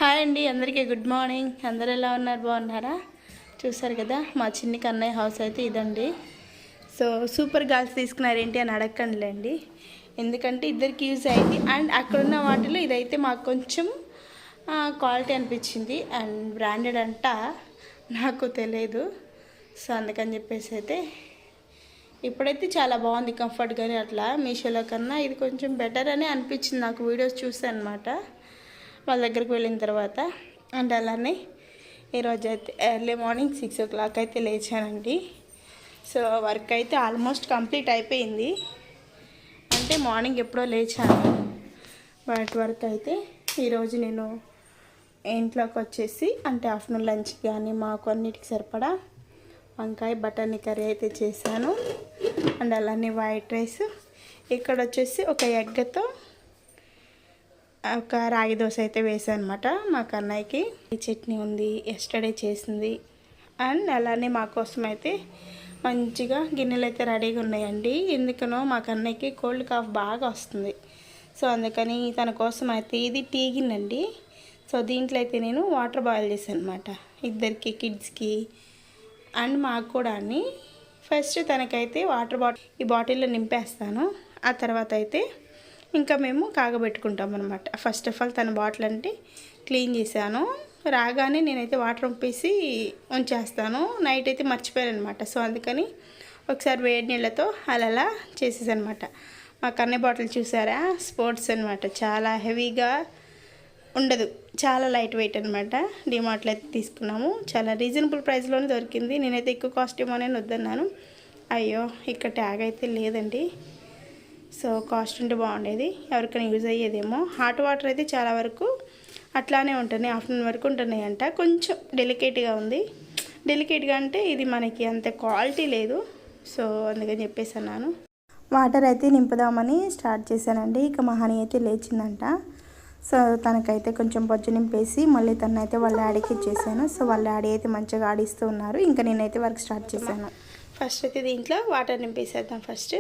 Hi అండి, అందరికీ good morning. అందరు ఎలా ఉన్నారు? బాగున్నారా? చూసారు కదా మా చిన్ని కన్నయ్య హౌస్ అయితే ఇదండి. సో సూపర్ గాల్స్ తీసుకున్నారేంటి అని అడగండిలేండి, ఎందుకంటే ఇద్దరికి యూజ్ అయింది. అండ్ అక్కడున్న వాటిలో ఇదైతే మాకు కొంచెం క్వాలిటీ అనిపించింది. అండ్ బ్రాండెడ్ అంట నాకు తెలియదు. సో అందుకని చెప్పేసి అయితే ఇప్పుడైతే చాలా బాగుంది, కంఫర్ట్గానే. అట్లా మీషోలో కన్నా ఇది కొంచెం బెటర్ అని అనిపించింది నాకు వీడియోస్ చూసాను అనమాట వాళ్ళ దగ్గరికి వెళ్ళిన తర్వాత. అండ్ అలానే ఈరోజు అయితే ఎర్లీ మార్నింగ్ 6 o'clock అయితే లేచానండి. సో వర్క్ అయితే ఆల్మోస్ట్ కంప్లీట్ అయిపోయింది. అంటే మార్నింగ్ ఎప్పుడో లేచాను, బట్ వర్క్ అయితే ఈరోజు నేను ఇంట్లోకి వచ్చేసి అంటే ఆఫ్టర్నూన్ లంచ్ కానీ మాకు అన్నిటికి సరిపడా వంకాయ బఠానీ కర్రీ అయితే చేశాను. అండ్ అలానే వైట్ రైస్, ఇక్కడ వచ్చేసి ఒక ఎగ్తో ఒక రాగి దోశ అయితే వేసాను అనమాట మా కన్నయ్యకి. చట్నీ ఉంది, ఎస్టర్డే చేసింది. అండ్ అలానే మా కోసం అయితే మంచిగా గిన్నెలు అయితే రెడీగా ఉన్నాయండి. ఎందుకనో మా కన్నయ్యకి కోల్డ్ కాఫ్ బాగా వస్తుంది. సో అందుకని తన కోసం అయితే ఇది టీ గిన్నె అండి. సో దీంట్లో అయితే నేను వాటర్ బాయిల్ చేశాను అనమాట, ఇద్దరికి కిడ్స్కి అండ్ మాకు కూడా. అని ఫస్ట్ తనకైతే ఈ బాటిల్లో నింపేస్తాను. ఆ తర్వాత అయితే ఇంకా మేము కాగబెట్టుకుంటాం అనమాట. ఫస్ట్ ఆఫ్ ఆల్ తన బాటిల్ అంటే క్లీన్ చేశాను. రాగానే నేనైతే వాటర్ పంపేసి ఉంచేస్తాను. నైట్ అయితే మర్చిపోయాను అనమాట. సో అందుకని ఒకసారి వేడి నీళ్ళతో అలా చేసేసనమాట. మా కన్నయ్య బాటిల్ చూసారా, స్పోర్ట్స్ అనమాట, చాలా హెవీగా ఉండదు, చాలా లైట్ వెయిట్ అనమాట. డిమార్ట్లో అయితే తీసుకున్నాము, చాలా రీజనబుల్ ప్రైస్లోనే దొరికింది. నేనైతే ఎక్కువ కాస్ట్ ఏమో అని వద్దన్నాను. అయ్యో ఇక్కడ ట్యాగ్ అయితే లేదండి. సో కాస్ట్ ఉంటే బాగుండేది, ఎవరికైనా యూజ్ అయ్యేదేమో. హాట్ వాటర్ అయితే చాలా వరకు అట్లానే ఉంటున్నాయి, ఆఫ్టర్నూన్ వరకు ఉంటున్నాయి అంట. కొంచెం డెలికేట్గా ఉంది. డెలికేట్గా అంటే ఇది మనకి అంత క్వాలిటీ లేదు. సో అందుకని చెప్పేసి అన్నాను. వాటర్ అయితే నింపుదామని స్టార్ట్ చేశానండి. ఇక మా హనీ అయితే లేచిందంట. సో తనకైతే కొంచెం బొజ్జు నింపేసి మళ్ళీ తనైతే వాళ్ళ డాడీకి ఇచ్చేసాను. సో వాళ్ళ డాడీ అయితే మంచిగా ఆడిస్తూ ఉన్నారు. ఇంకా నేనైతే వర్క్ స్టార్ట్ చేశాను. ఫస్ట్ అయితే దీంట్లో వాటర్ నింపేసేద్దాం. ఫస్ట్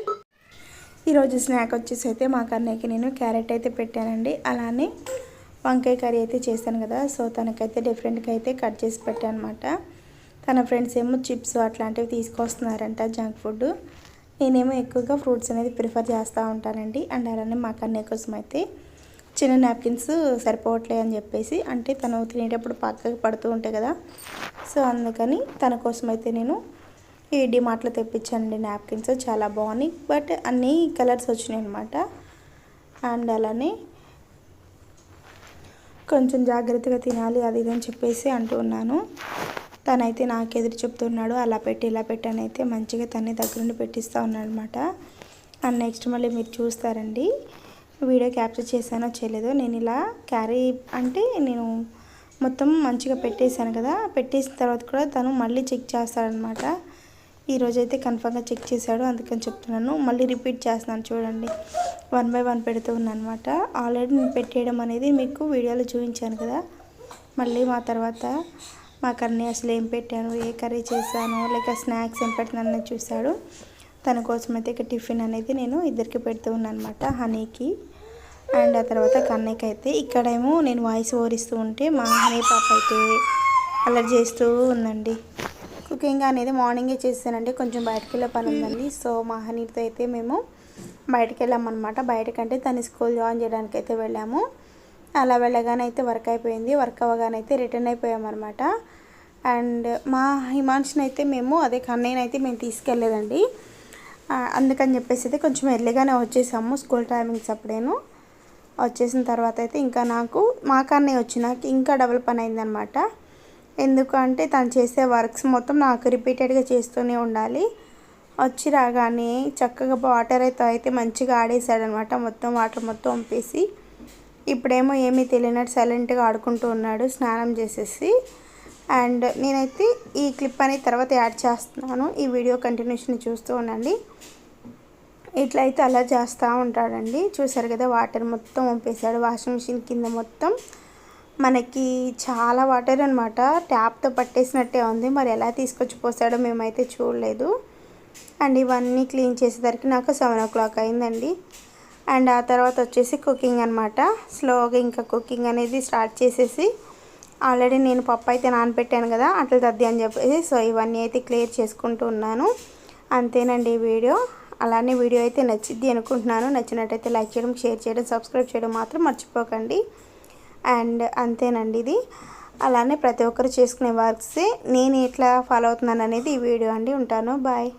ఈరోజు స్నాక్ వచ్చేసి అయితే మా కన్నయ్యకి నేను క్యారెట్ అయితే పెట్టానండి. అలానే వంకాయ కర్రీ అయితే చేశాను కదా. సో తనకైతే డిఫరెంట్గా అయితే కట్ చేసి పెట్టాను అనమాట. తన ఫ్రెండ్స్ ఏమో చిప్స్ అట్లాంటివి తీసుకొస్తున్నారంట, జంక్ ఫుడ్. నేనేమో ఎక్కువగా ఫ్రూట్స్ అనేది ప్రిఫర్ చేస్తూ ఉంటానండి. అండ్ అలానే మా కన్నయ్య కోసం అయితే చిన్న నాప్కిన్స్ సరిపోవట్లే అని చెప్పేసి, అంటే తను తినేటప్పుడు పక్కకు పడుతూ ఉంటాయి కదా. సో అందుకని తన కోసం అయితే నేను ఈ డిమార్ట్లో తెప్పించానండి నాప్కిన్స్. చాలా బాగున్నాయి, బట్ అన్నీ కలర్స్ వచ్చినాయి అనమాట. అండ్ అలానే కొంచెం జాగ్రత్తగా తినాలి అది ఇదని చెప్పేసి అంటూ ఉన్నాను. తనైతే నాకు ఎదురు చెప్తున్నాడు, అలా పెట్టి ఇలా పెట్టని అయితే మంచిగా తన దగ్గరుండి పెట్టిస్తూ ఉన్నాడు అనమాట. అండ్ నెక్స్ట్ మళ్ళీ మీరు చూస్తారండి, వీడియో క్యాప్చర్ చేశానో చేయలేదో. నేను ఇలా క్యారీ అంటే నేను మొత్తం మంచిగా పెట్టేశాను కదా. పెట్టేసిన తర్వాత కూడా తను మళ్ళీ చెక్ చేస్తాడనమాట. ఈరోజైతే కన్ఫర్మ్గా చెక్ చేశాడు, అందుకని చెప్తున్నాను. మళ్ళీ రిపీట్ చేస్తున్నాను చూడండి, 1 by 1 పెడుతూ ఉన్నాను అనమాట. ఆల్రెడీ నేను పెట్టేయడం అనేది మీకు వీడియోలో చూపించాను కదా. మళ్ళీ మా తర్వాత మా కన్నయ్య అసలు ఏం పెట్టాను, ఏ కర్రీ చేశాను, లేక స్నాక్స్ ఏం పెడుతున్నాను చూశాడు. తన కోసం అయితే ఇక టిఫిన్ అనేది నేను ఇద్దరికి పెడుతూ ఉన్నాను అనమాట, హనీకి. అండ్ ఆ తర్వాత కన్నయ్యకి అయితే ఇక్కడేమో నేను వాయిస్ ఓవర్ ఇస్తూ ఉంటే మా హనీ పాప అయితే అలా చేస్తూ ఉందండి. కుకింగ్ అనేది మార్నింగే చేస్తానండి, కొంచెం బయటకు వెళ్ళే పని ఉందండి. సో మా హనీతో అయితే మేము బయటకు వెళ్ళామన్నమాట. బయటకంటే తను స్కూల్ జాయిన్ చేయడానికి అయితే వెళ్ళాము. అలా వెళ్ళగానే అయితే వర్క్ అయిపోయింది. వర్క్ అవ్వగానే అయితే రిటర్న్ అయిపోయామన్నమాట. అండ్ మా హిమాన్షిని అయితే మేము కన్నయ్యనైతే మేము తీసుకెళ్ళలేదండి. అందుకని చెప్పేసి అయితే కొంచెం ఎర్లీగానే వచ్చేసాము, స్కూల్ టైమింగ్స్ అప్పుడేను. వచ్చేసిన తర్వాత అయితే ఇంకా మా కన్నయ్య వచ్చినాక ఇంకా డబుల్ పని అయిందనమాట. ఎందుకంటే తను చేసే వర్క్స్ మొత్తం నాకు రిపీటెడ్గా చేస్తూనే ఉండాలి. వచ్చి రాగానే చక్కగా వాటర్ అయితే మంచిగా ఆడేసాడనమాట. మొత్తం వాటర్ మొత్తం పంపేసి ఇప్పుడేమో ఏమీ తెలియనట్టు సైలెంట్గా ఆడుకుంటూ ఉన్నాడు స్నానం చేసేసి. అండ్ నేనైతే ఈ క్లిప్ అనేది తర్వాత యాడ్ చేస్తున్నాను, ఈ వీడియో కంటిన్యూషన్ చూస్తూ ఉండండి. ఇట్లయితే అలా చేస్తూ ఉంటాడండి. చూసారు కదా, వాటర్ మొత్తం పంపేశాడు. వాషింగ్ మిషన్ కింద మొత్తం మనకి చాలా వాటర్ అనమాట, ట్యాప్తో పట్టేసినట్టే ఉంది. మరి ఎలా తీసుకొచ్చి పోసాడో మేమైతే చూడలేదు. అండ్ ఇవన్నీ క్లీన్ చేసేసరికి నాకు 7 o'clock అయిందండి. అండ్ ఆ తర్వాత వచ్చేసి కుకింగ్ అనమాట. స్లోగా ఇంకా కుకింగ్ అనేది స్టార్ట్ చేసేసి ఆల్రెడీ నేను పప్పు అయితే నానబెట్టాను కదా, అట్లా తద్ది అని చెప్పేసి సో ఇవన్నీ అయితే క్లియర్ చేసుకుంటూ ఉన్నాను. అంతేనండి వీడియో. అలానే వీడియో అయితే నచ్చిద్ది అనుకుంటున్నాను. నచ్చినట్టయితే లైక్ చేయడం, షేర్ చేయడం, సబ్స్క్రైబ్ చేయడం మాత్రం మర్చిపోకండి. అండ్ అంతేనండి ఇది. అలానే ప్రతి ఒక్కరు చేసుకునే వర్క్సే నేను ఎట్లా ఫాలో అవుతున్నాను అనేది ఈ వీడియో అండి. ఉంటాను, బాయ్.